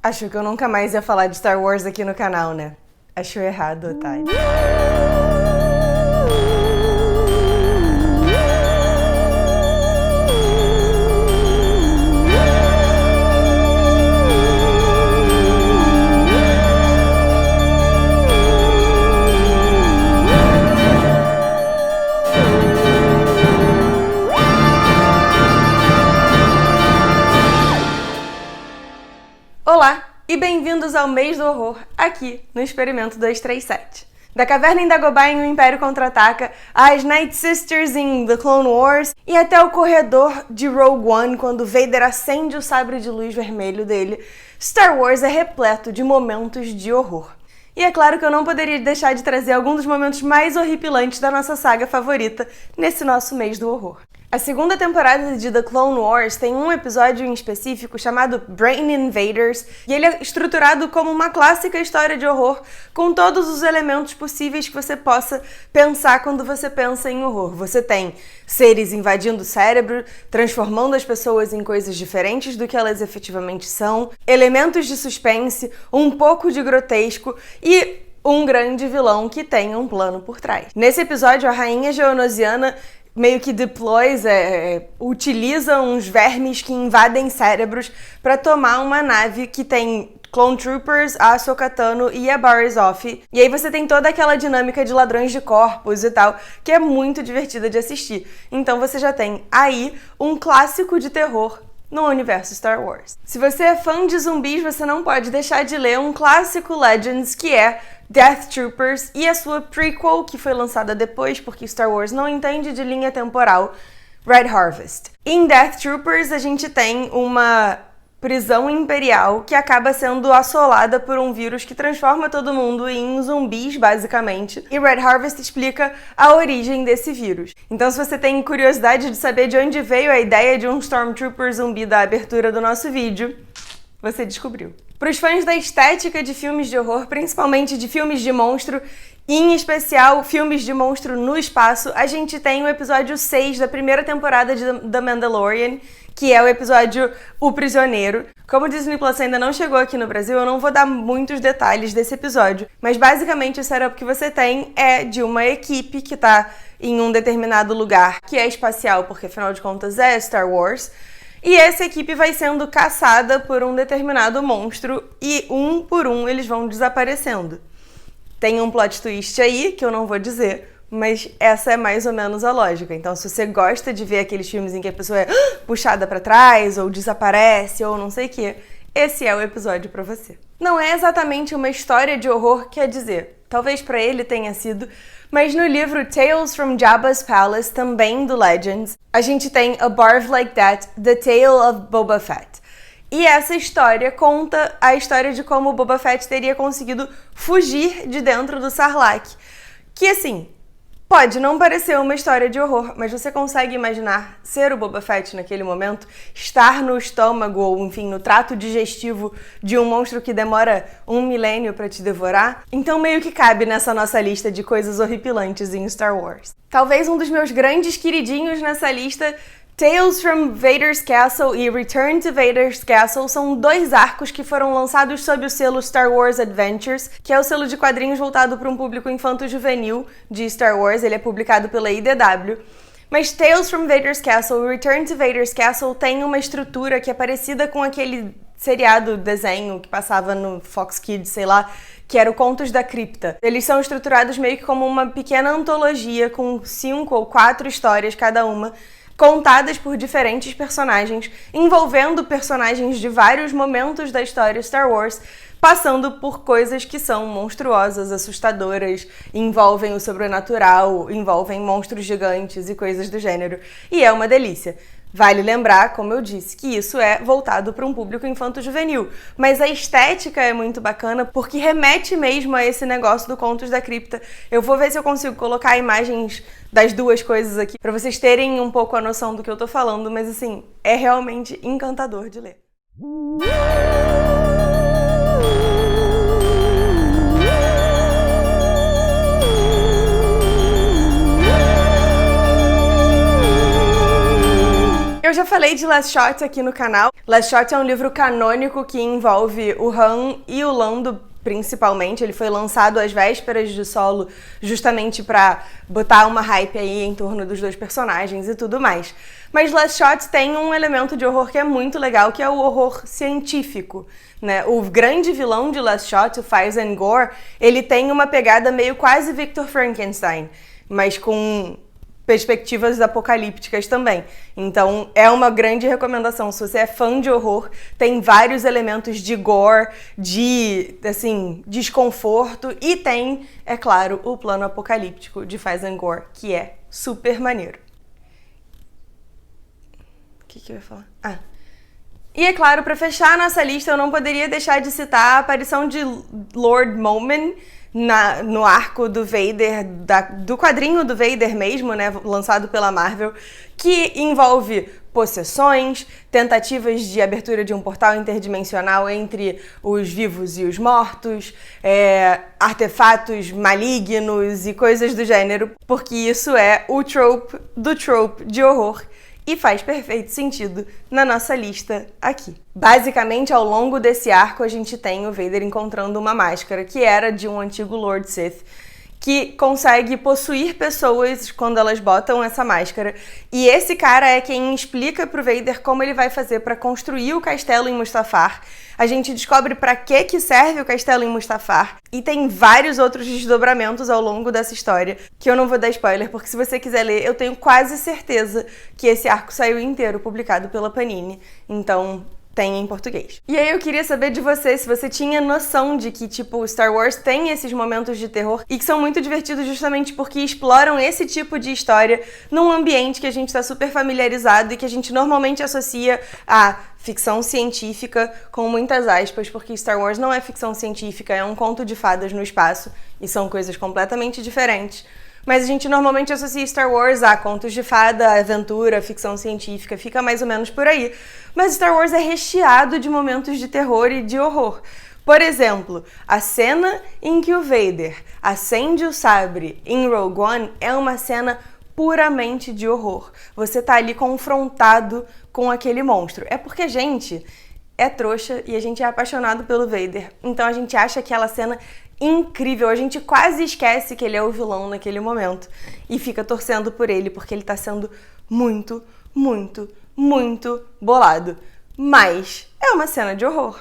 Achou que eu nunca mais ia falar de Star Wars aqui no canal, né? Achou errado, otário. Olá e bem-vindos ao Mês do Horror, aqui no Experimento 237. Da Caverna em Dagobah em O Império Contra-Ataca, às Night Sisters em The Clone Wars e até o corredor de Rogue One quando Vader acende o sabre de luz vermelho dele, Star Wars é repleto de momentos de horror. E é claro que eu não poderia deixar de trazer alguns dos momentos mais horripilantes da nossa saga favorita nesse nosso Mês do Horror. A segunda temporada de The Clone Wars tem um episódio em específico chamado Brain Invaders, e ele é estruturado como uma clássica história de horror com todos os elementos possíveis que você possa pensar quando você pensa em horror. Você tem seres invadindo o cérebro, transformando as pessoas em coisas diferentes do que elas efetivamente são, elementos de suspense, um pouco de grotesco e um grande vilão que tem um plano por trás. Nesse episódio, a rainha geonosiana meio que utiliza uns vermes que invadem cérebros para tomar uma nave que tem Clone Troopers, a Ahsoka Tano e a Barriss Offee. E aí você tem toda aquela dinâmica de ladrões de corpos e tal, que é muito divertida de assistir. Então você já tem aí um clássico de terror no universo Star Wars. Se você é fã de zumbis, você não pode deixar de ler um clássico Legends que é Death Troopers e a sua prequel, que foi lançada depois porque Star Wars não entende de linha temporal, Red Harvest. Em Death Troopers a gente tem uma prisão imperial que acaba sendo assolada por um vírus que transforma todo mundo em zumbis, basicamente. E Red Harvest explica a origem desse vírus. Então, se você tem curiosidade de saber de onde veio a ideia de um Stormtrooper zumbi da abertura do nosso vídeo, você descobriu. Para os fãs da estética de filmes de horror, principalmente de filmes de monstro, e em especial filmes de monstro no espaço, a gente tem o episódio 6 da primeira temporada de The Mandalorian, que é o episódio O Prisioneiro. Como o Disney Plus ainda não chegou aqui no Brasil, eu não vou dar muitos detalhes desse episódio, mas basicamente o setup que você tem é de uma equipe que está em um determinado lugar que é espacial, porque afinal de contas é Star Wars, e essa equipe vai sendo caçada por um determinado monstro e um por um eles vão desaparecendo. Tem um plot twist aí que eu não vou dizer, mas essa é mais ou menos a lógica. Então, se você gosta de ver aqueles filmes em que a pessoa é puxada pra trás, ou desaparece, ou não sei o que, esse é o episódio pra você. Não é exatamente uma história de horror, quer dizer, talvez pra ele tenha sido, mas no livro Tales from Jabba's Palace, também do Legends, a gente tem A Barf Like That, The Tale of Boba Fett. E essa história conta a história de como o Boba Fett teria conseguido fugir de dentro do Sarlacc. Que, assim, pode não parecer uma história de horror, mas você consegue imaginar ser o Boba Fett naquele momento, estar no estômago ou, enfim, no trato digestivo de um monstro que demora 1 milênio pra te devorar? Então meio que cabe nessa nossa lista de coisas horripilantes em Star Wars. Talvez um dos meus grandes queridinhos nessa lista, Tales from Vader's Castle e Return to Vader's Castle são dois arcos que foram lançados sob o selo Star Wars Adventures, que é o selo de quadrinhos voltado para um público infanto-juvenil de Star Wars. Ele é publicado pela IDW. Mas Tales from Vader's Castle e Return to Vader's Castle tem uma estrutura que é parecida com aquele seriado, desenho que passava no Fox Kids, sei lá, que era o Contos da Cripta. Eles são estruturados meio que como uma pequena antologia com 5 ou 4 histórias cada uma, contadas por diferentes personagens, envolvendo personagens de vários momentos da história Star Wars, passando por coisas que são monstruosas, assustadoras, envolvem o sobrenatural, envolvem monstros gigantes e coisas do gênero. E é uma delícia. Vale lembrar, como eu disse, que isso é voltado para um público infanto-juvenil, mas a estética é muito bacana porque remete mesmo a esse negócio do Contos da Cripta. Eu vou ver se eu consigo colocar imagens das duas coisas aqui para vocês terem um pouco a noção do que eu tô falando, mas assim, é realmente encantador de ler. Eu já falei falei de Last Shot aqui no canal. Last Shot é um livro canônico que envolve o Han e o Lando, principalmente. Ele foi lançado às vésperas de Solo, justamente pra botar uma hype aí em torno dos dois personagens e tudo mais. Mas Last Shot tem um elemento de horror que é muito legal, que é o horror científico, né? O grande vilão de Last Shot, o Faizen Gore, ele tem uma pegada meio quase Victor Frankenstein, mas com perspectivas apocalípticas também. Então, é uma grande recomendação. Se você é fã de horror, tem vários elementos de gore, de, assim, desconforto, e tem, é claro, o plano apocalíptico de Faizen Gore, que é super maneiro. O que eu ia falar? E é claro, para fechar a nossa lista, eu não poderia deixar de citar a aparição de Lord Momen no arco do Vader, do quadrinho do Vader mesmo, né, lançado pela Marvel, que envolve possessões, tentativas de abertura de um portal interdimensional entre os vivos e os mortos, artefatos malignos e coisas do gênero, porque isso é o trope do trope de horror. E faz perfeito sentido na nossa lista aqui. Basicamente, ao longo desse arco, a gente tem o Vader encontrando uma máscara que era de um antigo Lord Sith, que consegue possuir pessoas quando elas botam essa máscara. E esse cara é quem explica pro Vader como ele vai fazer para construir o castelo em Mustafar. A gente descobre para que serve o castelo em Mustafar. E tem vários outros desdobramentos ao longo dessa história, que eu não vou dar spoiler, porque se você quiser ler, eu tenho quase certeza que esse arco saiu inteiro, publicado pela Panini. Então, tem em português. E aí eu queria saber de você, se você tinha noção de que, tipo, Star Wars tem esses momentos de terror e que são muito divertidos justamente porque exploram esse tipo de história num ambiente que a gente tá super familiarizado e que a gente normalmente associa a ficção científica, com muitas aspas, porque Star Wars não é ficção científica, é um conto de fadas no espaço e são coisas completamente diferentes. Mas a gente normalmente associa Star Wars a contos de fada, aventura, ficção científica, fica mais ou menos por aí. Mas Star Wars é recheado de momentos de terror e de horror. Por exemplo, a cena em que o Vader acende o sabre em Rogue One é uma cena puramente de horror. Você tá ali confrontado com aquele monstro. É porque a gente é trouxa e a gente é apaixonado pelo Vader. Então a gente acha aquela cena incrível, a gente quase esquece que ele é o vilão naquele momento e fica torcendo por ele, porque ele tá sendo muito, muito, muito bolado. Mas é uma cena de horror.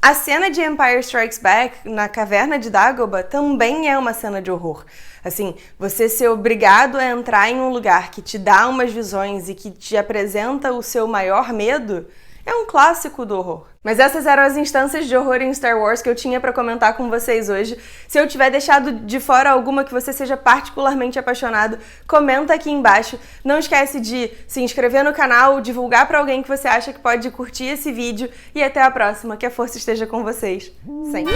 A cena de Empire Strikes Back na caverna de Dagobah também é uma cena de horror. Assim, você ser obrigado a entrar em um lugar que te dá umas visões e que te apresenta o seu maior medo é um clássico do horror. Mas essas eram as instâncias de horror em Star Wars que eu tinha pra comentar com vocês hoje. Se eu tiver deixado de fora alguma que você seja particularmente apaixonado, comenta aqui embaixo. Não esquece de se inscrever no canal, divulgar pra alguém que você acha que pode curtir esse vídeo e até a próxima. Que a força esteja com vocês. Sempre.